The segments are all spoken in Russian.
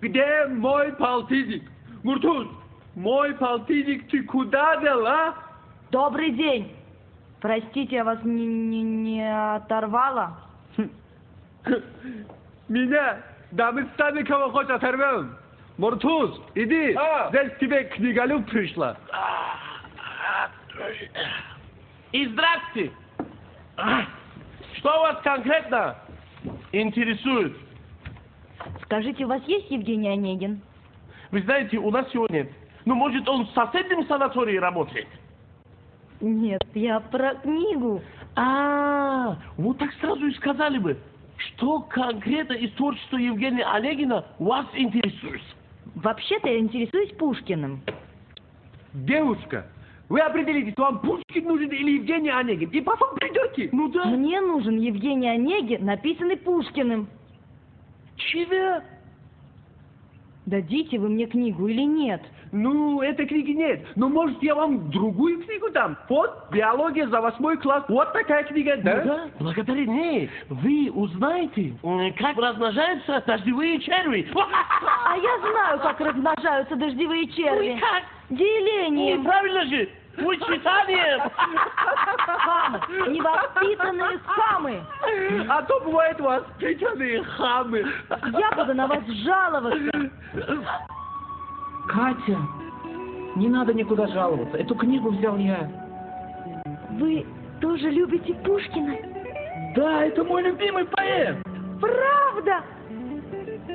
Где мой полтинник? Муртуз, мой полтинник ты куда дел, а? Добрый день. Простите, я вас не оторвала? Меня? Да мы сами кого хоть оторвем. Муртуз, иди, здесь к тебе книголюб пришла. И здравствуйте. Что вас конкретно интересует? Скажите, у вас есть Евгений Онегин? Вы знаете, у нас его нет. Ну, может, он в соседнем санатории работает? Нет, я про книгу. Вот так сразу и сказали бы. Что конкретно из творчества Евгения Онегина вас интересует? Вообще-то я интересуюсь Пушкиным. Девушка, вы определитесь, вам Пушкин нужен или Евгений Онегин, и потом придете. Ну да. Мне нужен Евгений Онегин, написанный Пушкиным. Чего? Дадите вы мне книгу или нет? Ну, этой книги нет. Но может я вам другую книгу дам? Вот, биология за 8 класс. Вот такая книга, да? Ну да, благодарение. Вы узнаете, как размножаются дождевые черви. А я знаю, как размножаются дождевые черви. Ну и как? Делением. Правильно же. Вычитанием. Хамы, невоспитанные хамы. А то бывают воспитанные хамы. Я буду на вас жаловаться. Катя, не надо никуда жаловаться. Эту книгу взял я. Вы тоже любите Пушкина? Да, это мой любимый поэт. Правда?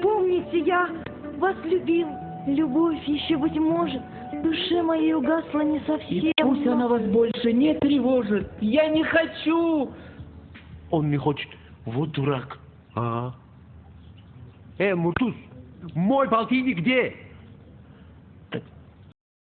Помните, я вас любил. Любовь еще, быть может, в душе моей угасла не совсем. И пусть она вас больше не тревожит. Я не хочу. Он не хочет. Вот дурак. Муртуз, мой полтинник где? Так